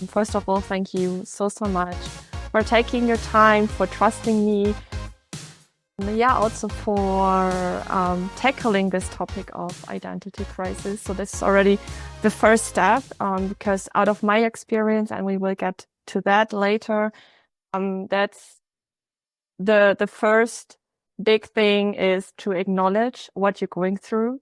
First of all, thank you so much for taking your time, for trusting me. Yeah, also for tackling this topic of identity crisis. So this is already the first step, because out of my experience, and we will get to that later, that's the first big thing is to acknowledge what you're going through.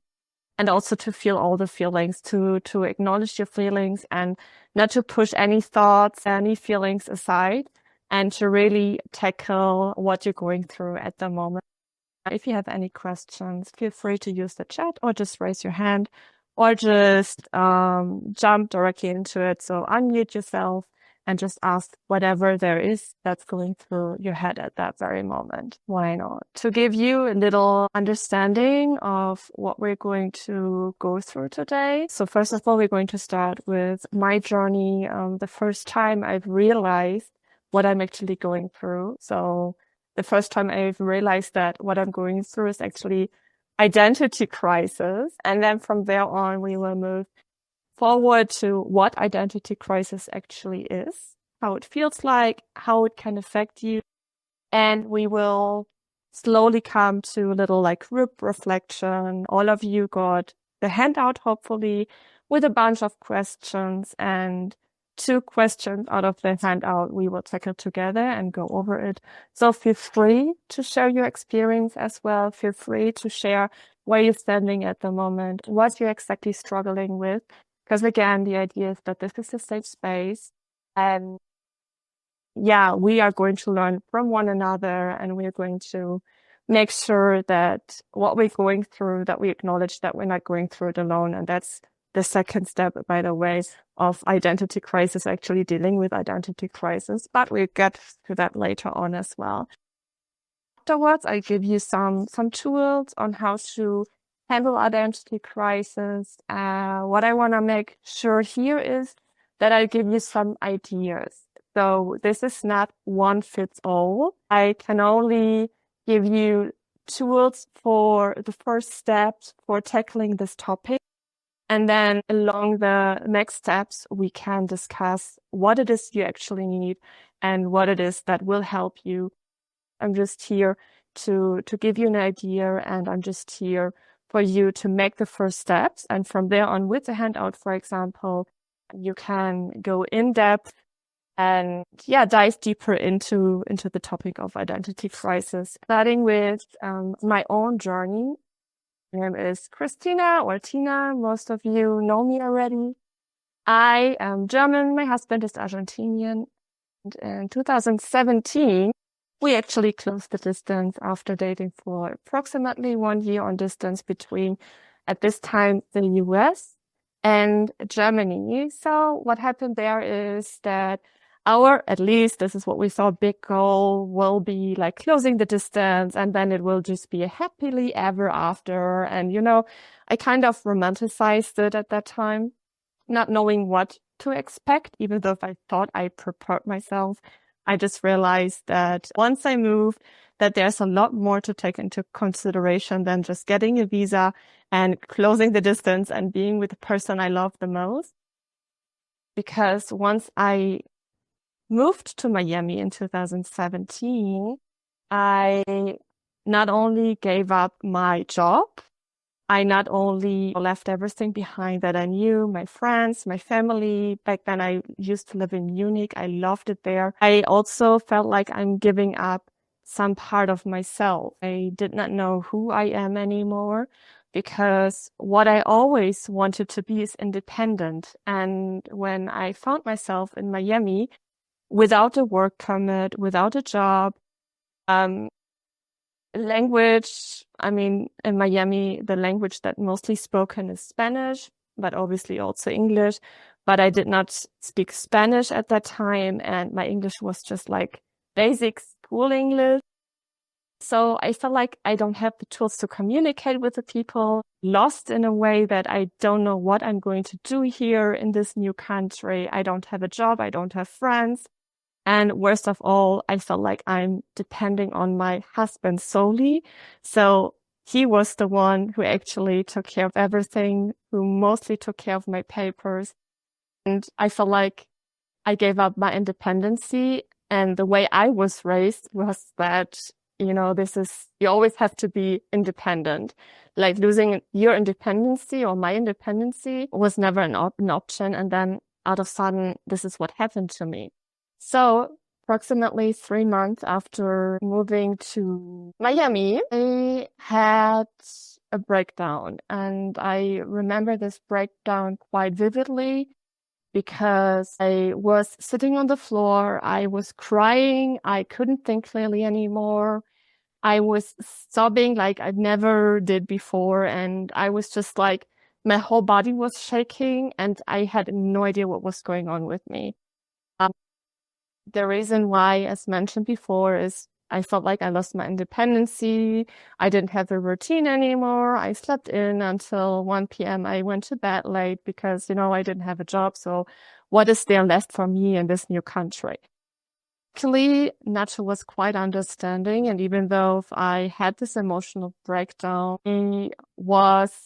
And also to feel all the feelings, to acknowledge your feelings and not to push any thoughts, any feelings aside, and to really tackle what you're going through at the moment. If you have any questions, feel free to use the chat or just raise your hand or just jump directly into it. So unmute yourself and just ask whatever there is that's going through your head at that very moment. Why not? To give you a little understanding of what we're going to go through today. So first of all, we're going to start with my journey. The first time I've realized what I'm actually going through. So the first time I've realized that what I'm going through is actually identity crisis. And then from there on, we will move forward to what identity crisis actually is, how it feels like, how it can affect you. And we will slowly come to a little like group reflection. All of you got the handout, hopefully, with a bunch of questions, and 2 questions out of the handout we will tackle together and go over it. So feel free to share your experience as well. Feel free to share where you're standing at the moment, what you're exactly struggling with. Because again, the idea is that this is a safe space, and yeah, we are going to learn from one another, and we're going to make sure that what we're going through, that we acknowledge that we're not going through it alone. And that's the second step, by the way, of identity crisis, actually dealing with identity crisis. But we'll get to that later on as well. Afterwards, I give you some tools on how to handle identity crisis. What I want to make sure here is that I give you some ideas. So this is not one fits all. I can only give you tools for the first steps for tackling this topic. And then along the next steps, we can discuss what it is you actually need and what it is that will help you. I'm just here to give you an idea, and I'm just here for you to make the first steps. And from there on, with the handout, for example, you can go in depth and dive deeper into the topic of identity crisis. Starting with my own journey. My name is Christina or Tina. Most of you know me already. I am German. My husband is Argentinian. And in 2017, we actually closed the distance after dating for approximately 1 year on distance between, at this time, the US and Germany. So what happened there is that at least this is what we saw, big goal will be like closing the distance, and then it will just be a happily ever after. And, I kind of romanticized it at that time, not knowing what to expect, even though I thought I prepared myself. I just realized that once I moved, that there's a lot more to take into consideration than just getting a visa and closing the distance and being with the person I love the most. Because once I moved to Miami in 2017, I not only gave up my job, I not only left everything behind that I knew, my friends, my family. Back then I used to live in Munich. I loved it there. I also felt like I'm giving up some part of myself. I did not know who I am anymore, because what I always wanted to be is independent. And when I found myself in Miami without a work permit, without a job, language, in Miami, the language that mostly spoken is Spanish, but obviously also English. But I did not speak Spanish at that time, and my English was just like basic school English. So I felt like I don't have the tools to communicate with the people, lost in a way that I don't know what I'm going to do here in this new country. I don't have a job. I don't have friends. And worst of all, I felt like I'm depending on my husband solely. So he was the one who actually took care of everything, who mostly took care of my papers. And I felt like I gave up my independency. And the way I was raised was that, you always have to be independent. Like losing your independency or my independency was never an option. And then out of sudden, this is what happened to me. So approximately 3 months after moving to Miami, I had a breakdown. And I remember this breakdown quite vividly because I was sitting on the floor. I was crying. I couldn't think clearly anymore. I was sobbing like I never did before. And I was just like, my whole body was shaking and I had no idea what was going on with me. The reason why, as mentioned before, is I felt like I lost my independency. I didn't have a routine anymore. I slept in until 1 p.m. I went to bed late because, I didn't have a job. So what is there left for me in this new country? Luckily, Nacho was quite understanding. And even though I had this emotional breakdown, he was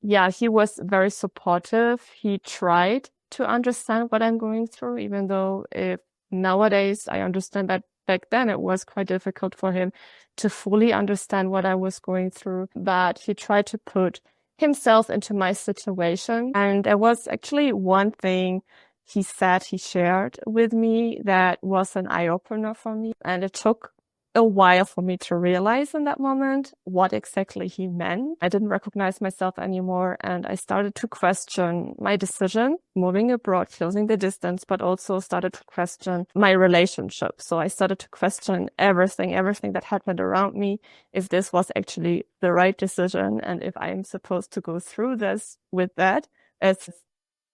very supportive. He tried to understand what I'm going through, even though if nowadays I understand that back then it was quite difficult for him to fully understand what I was going through. But he tried to put himself into my situation. And there was actually one thing he shared with me that was an eye-opener for me. And it took a while for me to realize in that moment what exactly he meant. I didn't recognize myself anymore, and I started to question my decision, moving abroad, closing the distance, but also started to question my relationship. So I started to question everything that happened around me, if this was actually the right decision, and if I am supposed to go through this with that, as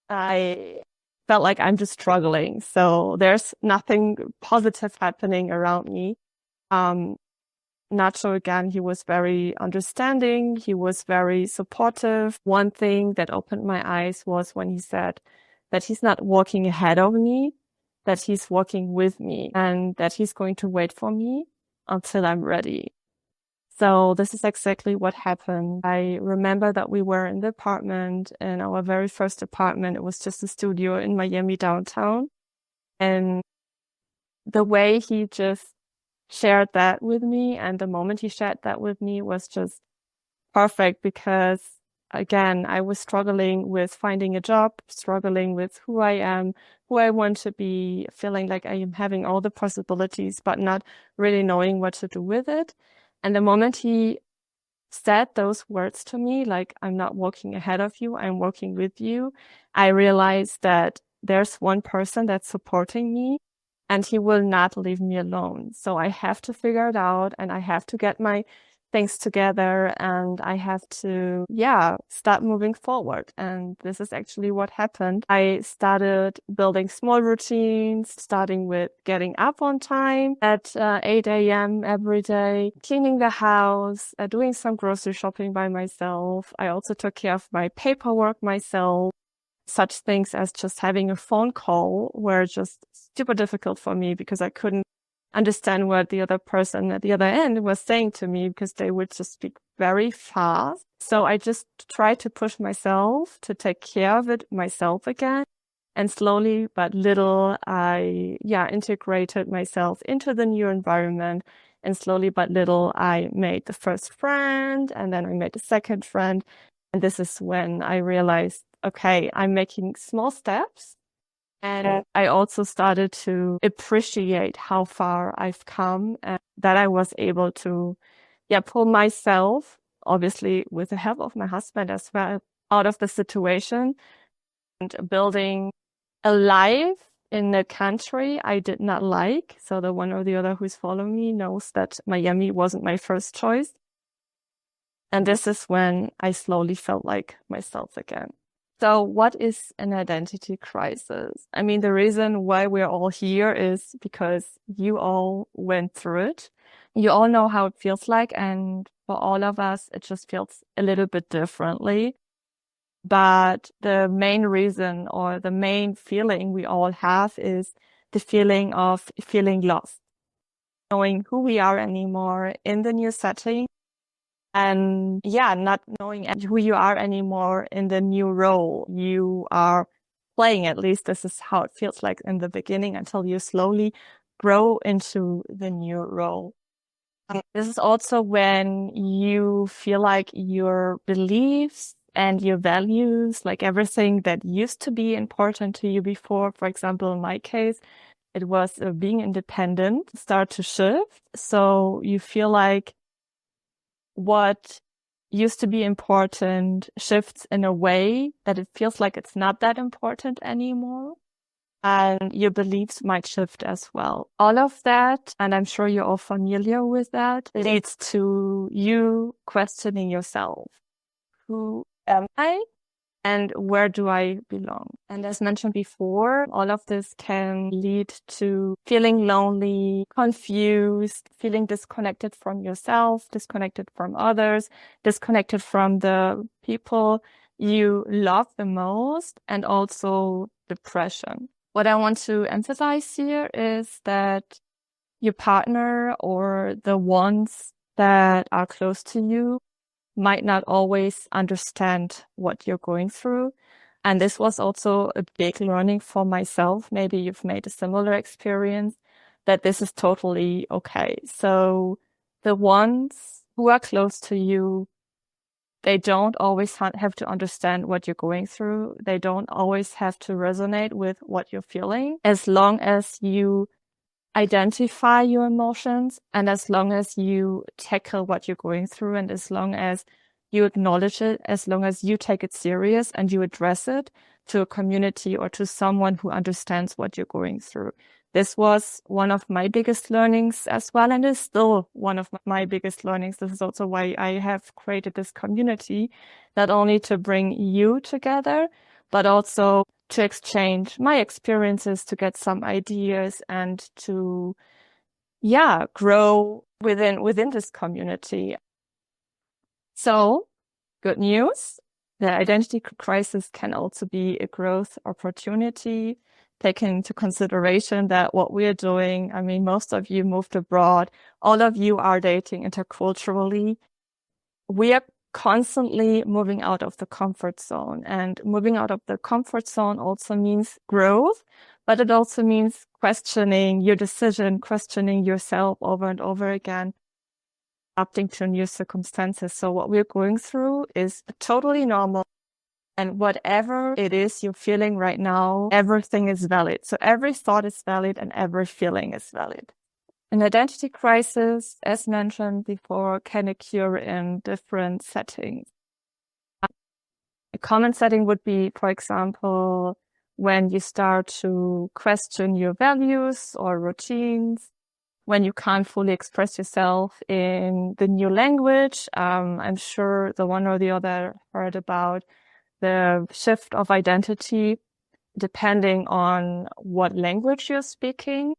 I felt like I'm just struggling. So there's nothing positive happening around me. Nacho, again, he was very understanding. He was very supportive. One thing that opened my eyes was when he said that he's not walking ahead of me, that he's walking with me, and that he's going to wait for me until I'm ready. So this is exactly what happened. I remember that we were in the apartment, in our very first apartment. It was just a studio in Miami downtown. And the way he just shared that with me, and the moment he shared that with me was just perfect, because again, I was struggling with finding a job, struggling with who I am, who I want to be, feeling like I am having all the possibilities, but not really knowing what to do with it. And the moment he said those words to me, like, I'm not walking ahead of you, I'm walking with you, I realized that there's one person that's supporting me, and he will not leave me alone. So I have to figure it out, and I have to get my things together, and I have to, start moving forward. And this is actually what happened. I started building small routines, starting with getting up on time at 8 a.m. every day, cleaning the house, doing some grocery shopping by myself. I also took care of my paperwork myself. Such things as just having a phone call were just super difficult for me because I couldn't understand what the other person at the other end was saying to me, because they would just speak very fast. So I just tried to push myself to take care of it myself again. And slowly but little, I integrated myself into the new environment. And slowly but little, I made the first friend, and then I made the second friend. And this is when I realized, okay, I'm making small steps. And I also started to appreciate how far I've come, and that I was able to, pull myself, obviously with the help of my husband as well, out of the situation, and building a life in a country I did not like. So the one or the other who's following me knows that Miami wasn't my first choice. And this is when I slowly felt like myself again. So what is an identity crisis? I mean, the reason why we're all here is because you all went through it. You all know how it feels like. And for all of us, it just feels a little bit differently. But the main reason, or the main feeling we all have, is the feeling of feeling lost, knowing who we are anymore in the new setting. And not knowing who you are anymore in the new role you are playing. At least this is how it feels like in the beginning until you slowly grow into the new role. This is also when you feel like your beliefs and your values, like everything that used to be important to you before, for example, in my case, it was being independent, start to shift. So you feel like what used to be important shifts in a way that it feels like it's not that important anymore. And your beliefs might shift as well. All of that, and I'm sure you're all familiar with that, leads to you questioning yourself. Who am I? And where do I belong? And as mentioned before, all of this can lead to feeling lonely, confused, feeling disconnected from yourself, disconnected from others, disconnected from the people you love the most, and also depression. What I want to emphasize here is that your partner or the ones that are close to you might not always understand what you're going through. And this was also a big learning for myself. Maybe you've made a similar experience, that this is totally okay. So the ones who are close to you, they don't always have to understand what you're going through. They don't always have to resonate with what you're feeling. As long as you identify your emotions and as long as you tackle what you're going through and as long as you acknowledge it, as long as you take it serious and you address it to a community or to someone who understands what you're going through. This was one of my biggest learnings as well, and is still one of my biggest learnings. This is also why I have created this community, not only to bring you together, but also to exchange my experiences, to get some ideas and to, grow within this community. So, good news. The identity crisis can also be a growth opportunity, taking into consideration that what we're doing, I mean, most of you moved abroad, all of you are dating interculturally. We are constantly moving out of the comfort zone, and moving out of the comfort zone also means growth, but it also means questioning your decision, questioning yourself over and over again, adapting to new circumstances. So what we're going through is totally normal. And whatever it is you're feeling right now, everything is valid. So every thought is valid and every feeling is valid. An identity crisis, as mentioned before, can occur in different settings. A common setting would be, for example, when you start to question your values or routines, when you can't fully express yourself in the new language. I'm sure the one or the other heard about the shift of identity depending on what language you're speaking.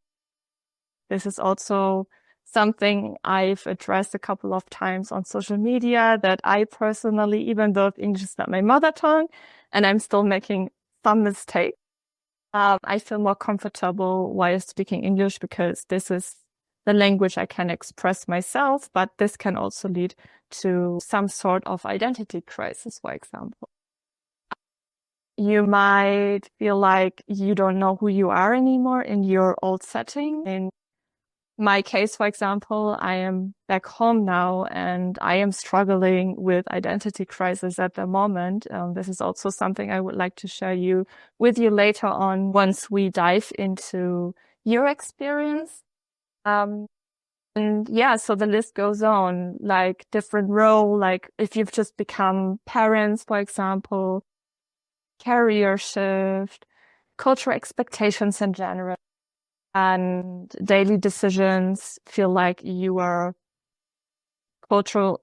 This is also something I've addressed a couple of times on social media, that I personally, even though English is not my mother tongue and I'm still making some mistakes, I feel more comfortable while speaking English because this is the language I can express myself, but this can also lead to some sort of identity crisis, for example. You might feel like you don't know who you are anymore in your old setting. In my case, for example, I am back home now and I am struggling with identity crisis at the moment. This is also something I would like to share with you later on once we dive into your experience. And so the list goes on, like different role, like if you've just become parents, for example, career shift, cultural expectations in general, and daily decisions feel like you are a cultural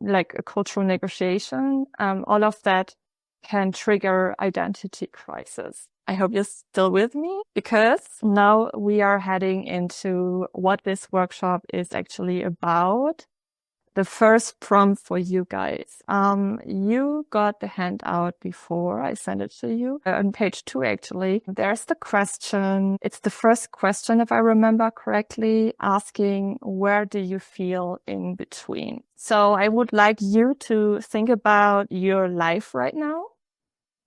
negotiation. All of that can trigger identity crisis. I hope you're still with me, because now we are heading into what this workshop is actually about. The first prompt for you guys. You got the handout before I sent it to you on page 2, actually. There's the question. It's the first question, if I remember correctly, asking, where do you feel in between? So I would like you to think about your life right now.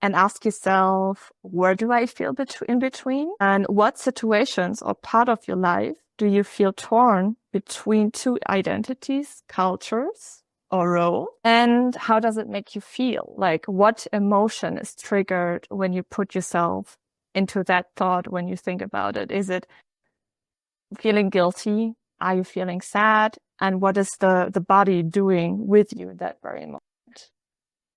and ask yourself, where do I feel in between? And what situations or part of your life do you feel torn between two identities, cultures, or role? And how does it make you feel? Like, what emotion is triggered when you put yourself into that thought when you think about it? Is it feeling guilty? Are you feeling sad? And what is the body doing with you in that very moment?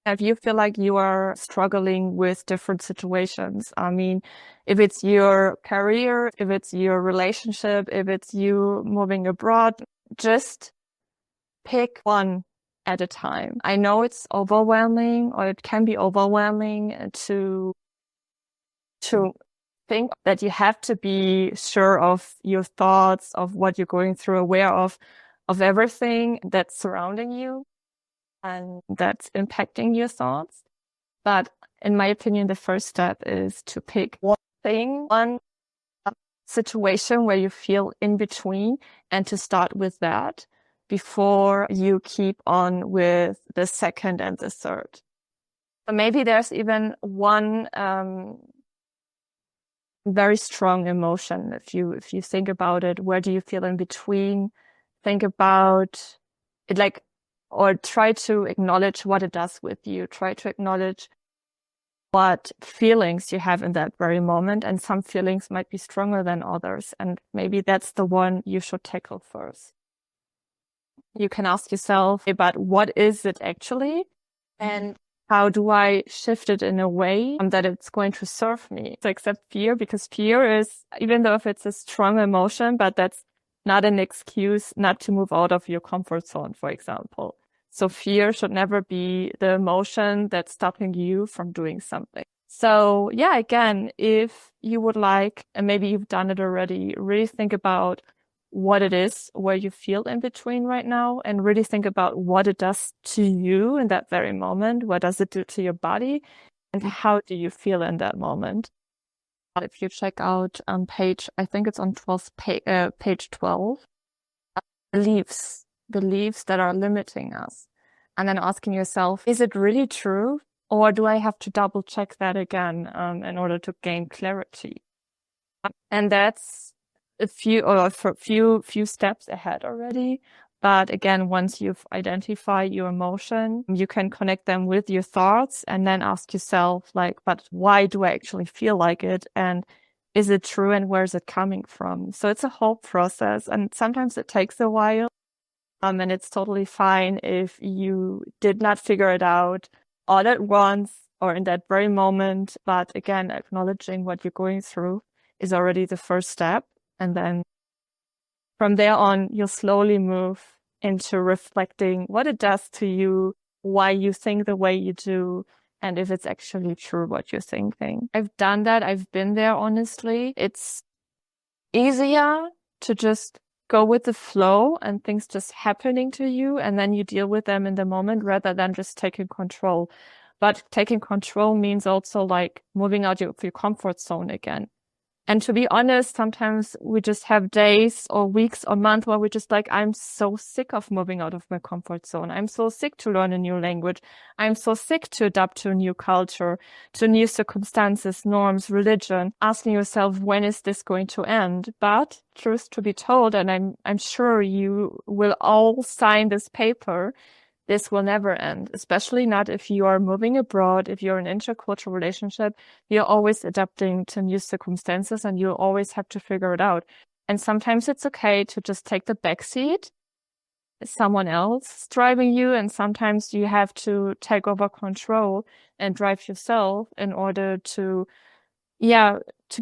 If you feel like you are struggling with different situations, I mean, if it's your career, if it's your relationship, if it's you moving abroad, just pick one at a time. I know it's overwhelming, or it can be overwhelming to think that you have to be sure of your thoughts, of what you're going through, aware of everything that's surrounding you and that's impacting your thoughts. But in my opinion, the first step is to pick one thing, one situation where you feel in between, and to start with that before you keep on with the second and the third. But maybe there's even one very strong emotion. If you think about it, where do you feel in between? Think about it, like, or try to acknowledge what it does with you. Try to acknowledge what feelings you have in that very moment. And some feelings might be stronger than others. And maybe that's the one you should tackle first. You can ask yourself about what is it actually, and how do I shift it in a way that it's going to serve me? To accept fear, because fear is, even though if it's a strong emotion, but that's not an excuse not to move out of your comfort zone, for example. So fear should never be the emotion that's stopping you from doing something. So yeah, again, if you would like, and maybe you've done it already, really think about what it is, where you feel in between right now, and really think about what it does to you in that very moment. What does it do to your body, and how do you feel in that moment? If you check out on page, I think it's on page 12, beliefs that are limiting us. And then asking yourself, is it really true? Or do I have to double check that again in order to gain clarity? And that's a few steps ahead already. But again, once you've identified your emotion, you can connect them with your thoughts and then ask yourself, like, but why do I actually feel like it? And is it true? And where is it coming from? So it's a whole process. And sometimes it takes a while. And it's totally fine if you did not figure it out all at once or in that very moment. But again, acknowledging what you're going through is already the first step. And then from there on, you'll slowly move into reflecting what it does to you, why you think the way you do, and if it's actually true what you're thinking. I've done that. I've been there, honestly. It's easier to just go with the flow and things just happening to you, and then you deal with them in the moment rather than just taking control. But taking control means also like moving out of your comfort zone again. And to be honest, sometimes we just have days or weeks or months where we're just like, I'm so sick of moving out of my comfort zone. I'm so sick to learn a new language. I'm so sick to adapt to a new culture, to new circumstances, norms, religion. Asking yourself, when is this going to end? But truth to be told, and I'm sure you will all sign this paper, this will never end, especially not if you are moving abroad, if you're in an intercultural relationship. You're always adapting to new circumstances and you'll always have to figure it out. And sometimes it's okay to just take the back seat. Someone else is driving you, and sometimes you have to take over control and drive yourself in order to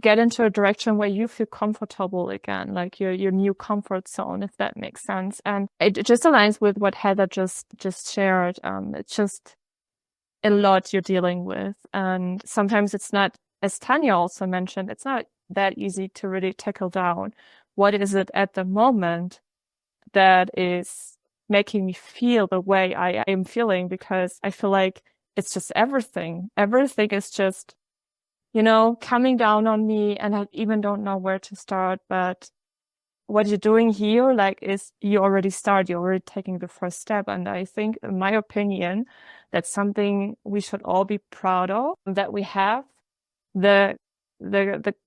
get into a direction where you feel comfortable again, like your new comfort zone, if that makes sense. And it just aligns with what Heather just shared. It's just a lot you're dealing with. And sometimes it's not, as Tanya also mentioned, it's not that easy to really tackle down. What is it at the moment that is making me feel the way I am feeling? Because I feel like it's just everything. Everything is just, coming down on me, and I even don't know where to start. But what you're doing here, like, is you're already taking the first step. And I think, in my opinion, That's something we should all be proud of, that we have the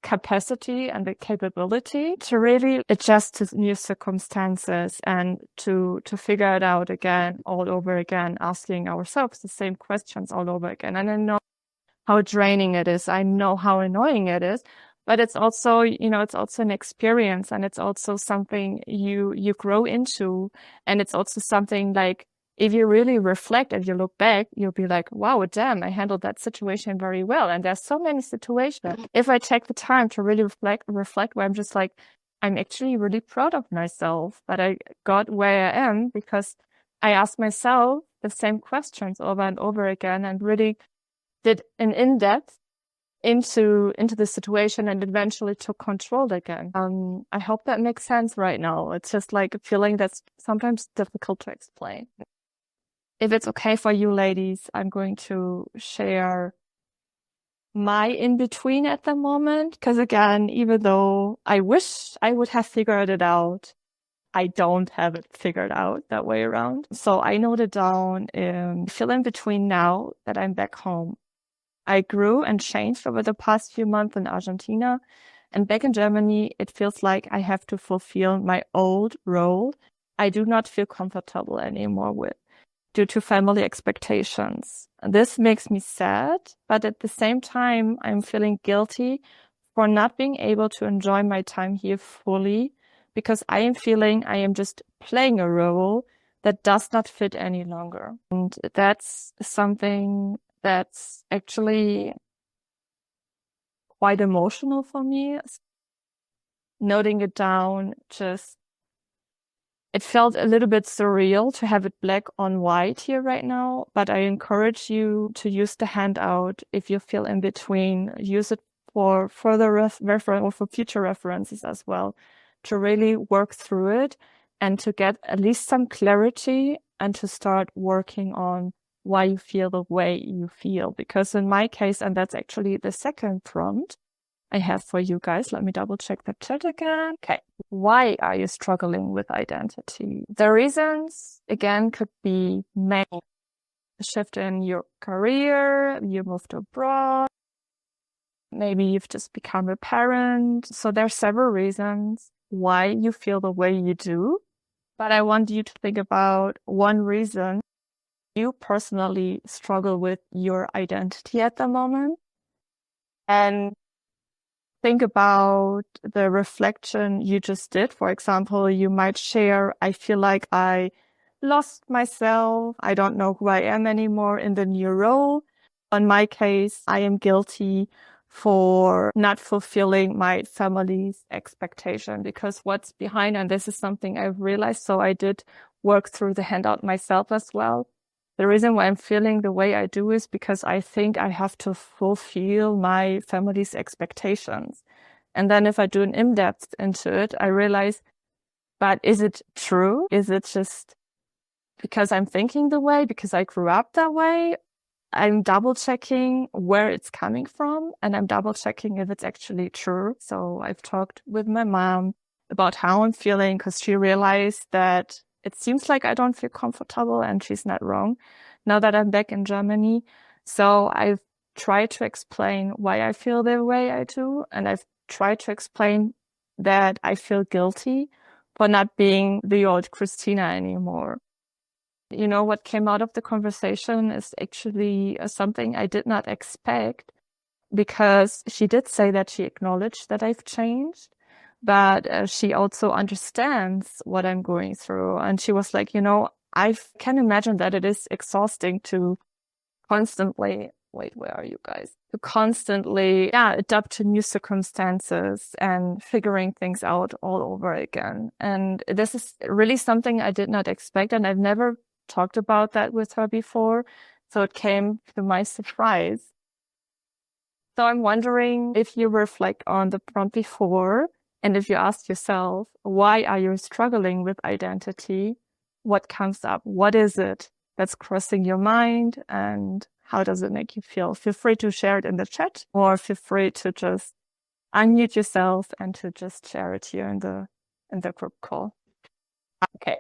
capacity and the capability to really adjust to new circumstances and to figure it out again, all over again, asking ourselves the same questions all over again. And I know how draining it is. I know how annoying it is, but it's also, it's also an experience, and it's also something you grow into. And it's also something like, if you really reflect and you look back, you'll be like, wow, damn, I handled that situation very well. And there's so many situations. If I take the time to really reflect where I'm just like, I'm actually really proud of myself that I got where I am, because I asked myself the same questions over and over again, and really did an in-depth into the situation, and eventually took control again. I hope that makes sense right now. It's just like a feeling that's sometimes difficult to explain. If it's okay for you ladies, I'm going to share my in-between at the moment, because again, even though I wish I would have figured it out, I don't have it figured out that way around. So I noted down, feel in between now that I'm back home. I grew and changed over the past few months in Argentina, and back in Germany, it feels like I have to fulfill my old role I do not feel comfortable anymore with, due to family expectations. This makes me sad, but at the same time, I'm feeling guilty for not being able to enjoy my time here fully, because I am feeling I am just playing a role that does not fit any longer. And that's something that's actually quite emotional for me. Noting it down, it felt a little bit surreal to have it black on white here right now, but I encourage you to use the handout if you feel in between. Use it for further reference or for future references as well, to really work through it and to get at least some clarity, and to start working on why you feel the way you feel. Because in my case, and that's actually the second prompt I have for you guys. Let me double check the chat again. Okay. Why are you struggling with identity? The reasons, again, could be many. A shift in your career, you moved abroad, maybe you've just become a parent. So there are several reasons why you feel the way you do. But I want you to think about one reason you personally struggle with your identity at the moment. And think about the reflection you just did. For example, you might share, I feel like I lost myself. I don't know who I am anymore in the new role. In my case, I am guilty for not fulfilling my family's expectation, because what's behind, and this is something I've realized, so I did work through the handout myself as well. The reason why I'm feeling the way I do is because I think I have to fulfill my family's expectations. And then if I do an in-depth into it, I realize, but is it true? Is it just because I'm thinking the way, because I grew up that way? I'm double checking where it's coming from, and I'm double checking if it's actually true. So I've talked with my mom about how I'm feeling, because she realized that it seems like I don't feel comfortable, and she's not wrong now that I'm back in Germany. So I've tried to explain why I feel the way I do, and I've tried to explain that I feel guilty for not being the old Christina anymore. You know, what came out of the conversation is actually something I did not expect, because she did say that she acknowledged that I've changed, but she also understands what I'm going through. And she was like, I can imagine that it is exhausting to constantly, wait, where are you guys? To constantly, adapt to new circumstances and figuring things out all over again. And this is really something I did not expect, and I've never talked about that with her before. So it came to my surprise. So I'm wondering if you reflect on the prompt before, and if you ask yourself, why are you struggling with identity? What comes up? What is it that's crossing your mind, and how does it make you feel? Feel free to share it in the chat, or feel free to just unmute yourself and to just share it here in the group call. Okay.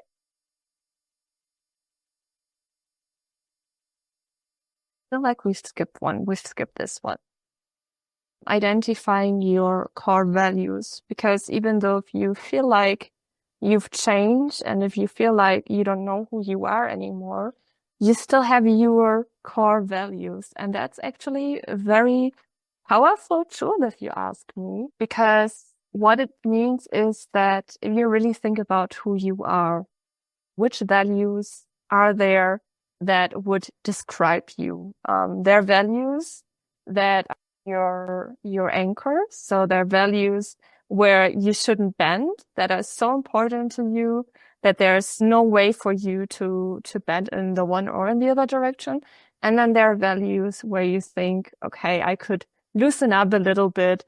feel like we've skipped one. We've skipped this one. Identifying your core values, because even though if you feel like you've changed and if you feel like you don't know who you are anymore, you still have your core values. And that's actually a very powerful tool, if you ask me, because what it means is that if you really think about who you are, which values are there that would describe you? They're values that are your anchors. So they're values where you shouldn't bend, that are so important to you that there's no way for you to bend in the one or in the other direction. And then there are values where you think, okay, I could loosen up a little bit.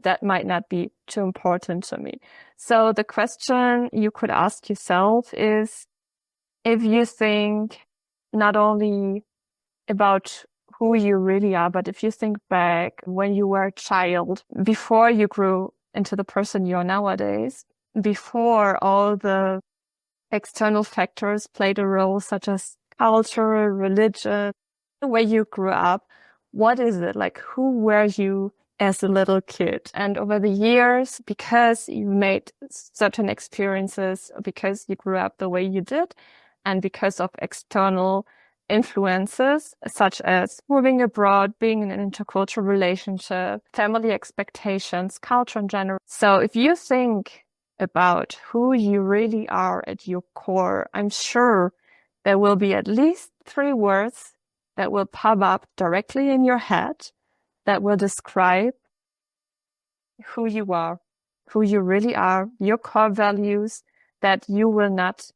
That might not be too important to me. So the question you could ask yourself is, if you think not only about who you really are, but if you think back when you were a child, before you grew into the person you are nowadays, before all the external factors played a role, such as culture, religion, the way you grew up, what is it? Like, who were you as a little kid? And over the years, because you made certain experiences, because you grew up the way you did, and because of external influences, such as moving abroad, being in an intercultural relationship, family expectations, culture in general. So if you think about who you really are at your core, I'm sure there will be at least 3 words that will pop up directly in your head that will describe who you are, who you really are, your core values, that you will not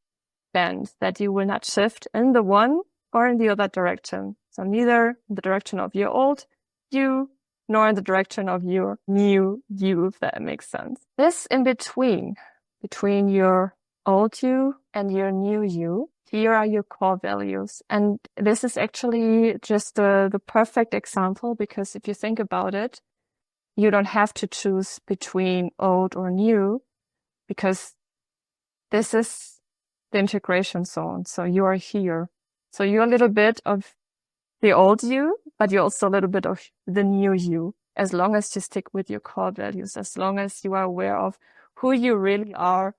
bend, that you will not shift in the one or in the other direction. So neither in the direction of your old you, nor in the direction of your new you, if that makes sense. This in between your old you and your new you, here are your core values. And this is actually just the perfect example, because if you think about it, you don't have to choose between old or new, because this is the integration zone. So you are here. So you're a little bit of the old you, but you're also a little bit of the new you, as long as you stick with your core values, as long as you are aware of who you really are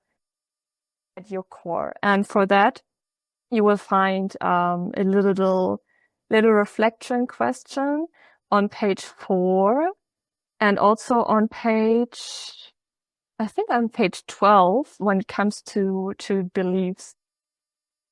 at your core. And for that, you will find a little reflection question on page 4, and also on page 12 when it comes to beliefs.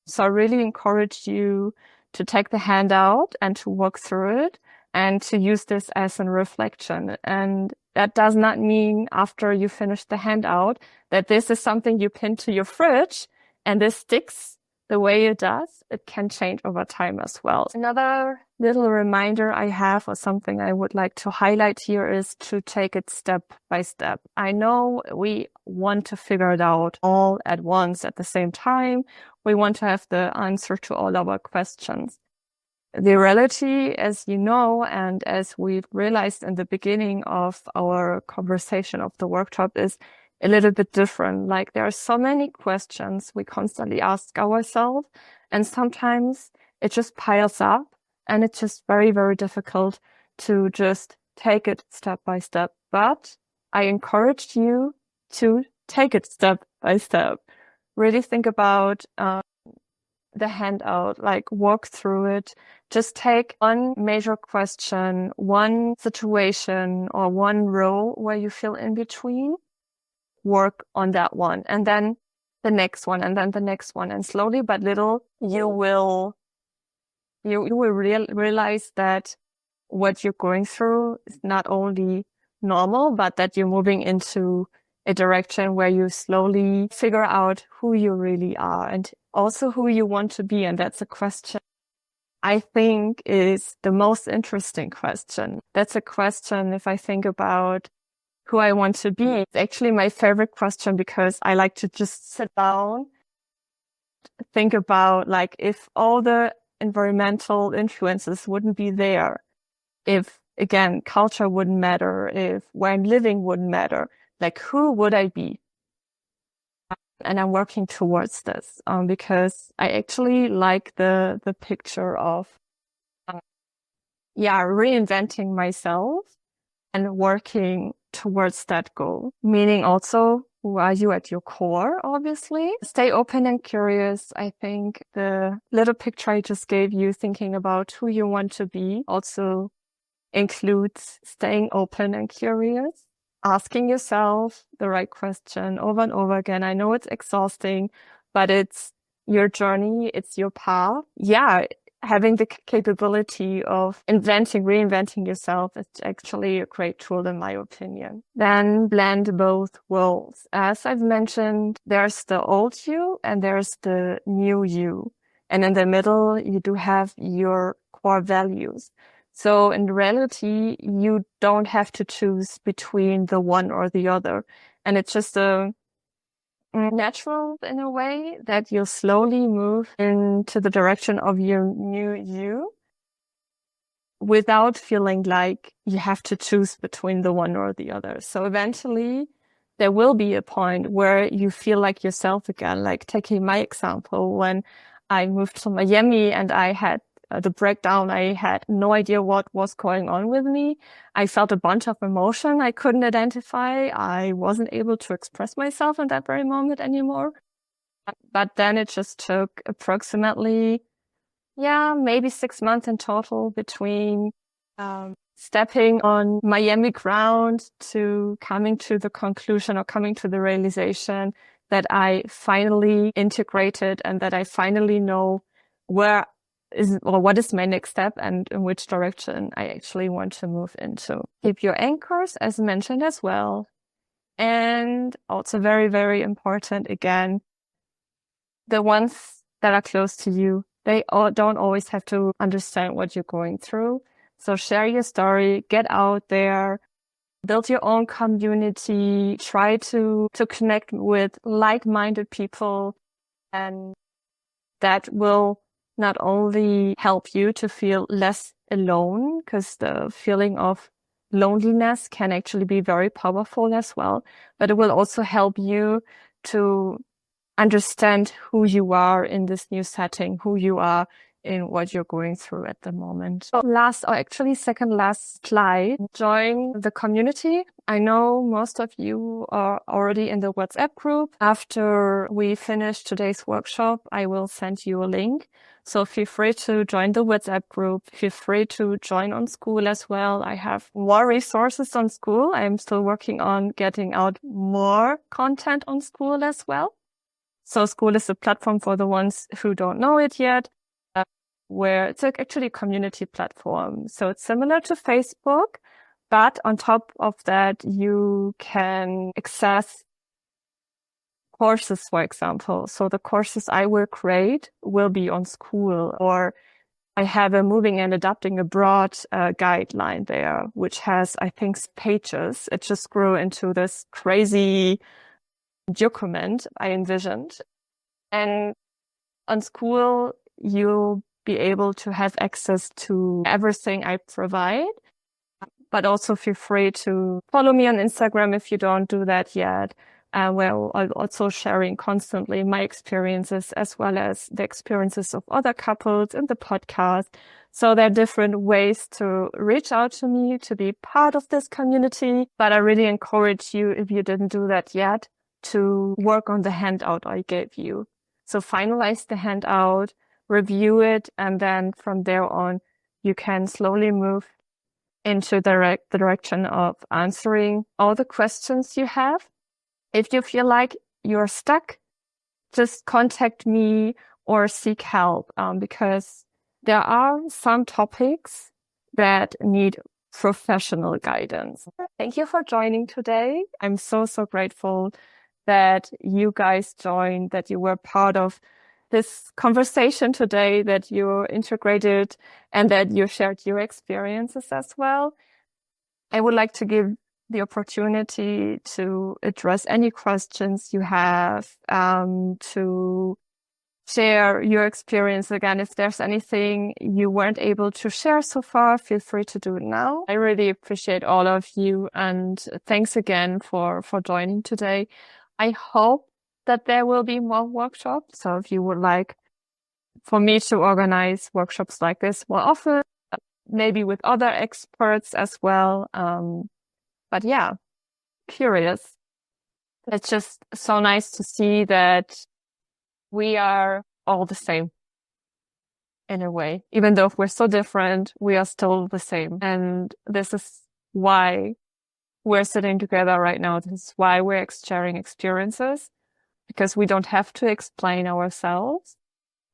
So I really encourage you to take the handout and to walk through it and to use this as a reflection. And that does not mean after you finish the handout that this is something you pin to your fridge and this sticks the way it does. It can change over time as well. Another little reminder I have, or something I would like to highlight here, is to take it step by step. I know we want to figure it out all at once at the same time. We want to have the answer to all our questions. The reality, as you know, and as we've realized in the beginning of our conversation of the workshop, is a little bit different. Like, there are so many questions we constantly ask ourselves, and sometimes it just piles up, and it's just very, very difficult to just take it step by step. But I encourage you to take it step by step. Really think about the handout, like walk through it. Just take one major question, one situation, or one row where you feel in between. Work on that one, and then the next one, and then the next one, and slowly but little, you will realize that what you're going through is not only normal, but that you're moving into a direction where you slowly figure out who you really are and also who you want to be. And that's a question I think is the most interesting question. That's a question, if I think about who I want to be, it's actually my favorite question, because I like to just sit down, think about, like, if all the environmental influences wouldn't be there, if, again, culture wouldn't matter, if where I'm living wouldn't matter, like, who would I be? And I'm working towards this, because I actually like the picture of reinventing myself and working towards that goal. Meaning also, who are you at your core, obviously? Stay open and curious. I think the little picture I just gave you, thinking about who you want to be, also includes staying open and curious, asking yourself the right question over and over again. I know it's exhausting, but it's your journey, it's your path. Yeah, having the capability of reinventing yourself is actually a great tool in my opinion. Then blend both worlds. As I've mentioned, there's the old you and there's the new you. And in the middle, you do have your core values. So in reality, you don't have to choose between the one or the other. And it's just natural in a way that you'll slowly move into the direction of your new you without feeling like you have to choose between the one or the other. So eventually there will be a point where you feel like yourself again, like taking my example, when I moved to Miami and I had the breakdown. I had no idea what was going on with me. I felt a bunch of emotion I couldn't identify. I wasn't able to express myself in that very moment anymore. But then it just took approximately, maybe 6 months in total between stepping on Miami ground to coming to the conclusion or coming to the realization that I finally integrated and that I finally know what is my next step and in which direction I actually want to move into. Keep your anchors, as mentioned as well. And also very, very important, again, the ones that are close to you, they don't always have to understand what you're going through. So share your story, get out there, build your own community, try to connect with like-minded people, and that will not only help you to feel less alone, because the feeling of loneliness can actually be very powerful as well, but it will also help you to understand who you are in this new setting, who you are in what you're going through at the moment. Second last slide, join the community. I know most of you are already in the WhatsApp group. After we finish today's workshop, I will send you a link. So feel free to join the WhatsApp group. Feel free to join on Skool as well. I have more resources on Skool. I'm still working on getting out more content on Skool as well. So Skool is a platform for the ones who don't know it yet, where it's actually a community platform. So it's similar to Facebook, but on top of that, you can access courses, for example. So the courses I will create will be on Skool, or I have a moving and adapting abroad guideline there, which has, I think, pages. It just grew into this crazy document I envisioned. And on Skool, you'll be able to have access to everything I provide, but also feel free to follow me on Instagram if you don't do that yet, where I'm also sharing constantly my experiences as well as the experiences of other couples in the podcast. So there are different ways to reach out to me, to be part of this community, but I really encourage you, if you didn't do that yet, to work on the handout I gave you. So finalize the handout, review it, and then from there on, you can slowly move into the direction of answering all the questions you have. If you feel like you're stuck, just contact me or seek help, because there are some topics that need professional guidance. Thank you for joining today. I'm so grateful that you guys joined, that you were part of this conversation today, that you integrated and that you shared your experiences as well. I would like to give the opportunity to address any questions you have, to share your experience again. If there's anything you weren't able to share so far, feel free to do it now. I really appreciate all of you, and thanks again for joining today. I hope that there will be more workshops. So if you would like for me to organize workshops like this more often, maybe with other experts as well. But yeah, curious. It's just so nice to see that we are all the same in a way. Even though we're so different, we are still the same. And this is why we're sitting together right now. This is why we're sharing experiences, because we don't have to explain ourselves.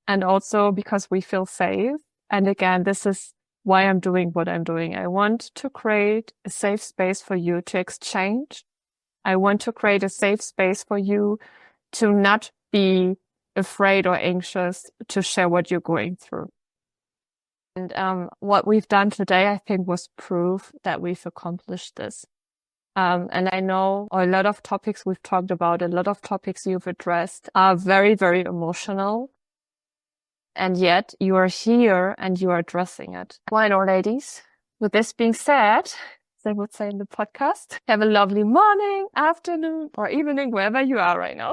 And also because we feel safe. And again, this is why I'm doing what I'm doing. I want to create a safe space for you to exchange. I want to create a safe space for you to not be afraid or anxious to share what you're going through. And what we've done today, I think, was proof that we've accomplished this. And I know a lot of topics we've talked about, a lot of topics you've addressed are very, very emotional. And yet you are here and you are addressing it. Why not, ladies? With this being said, as I would say in the podcast, have a lovely morning, afternoon, or evening, wherever you are right now.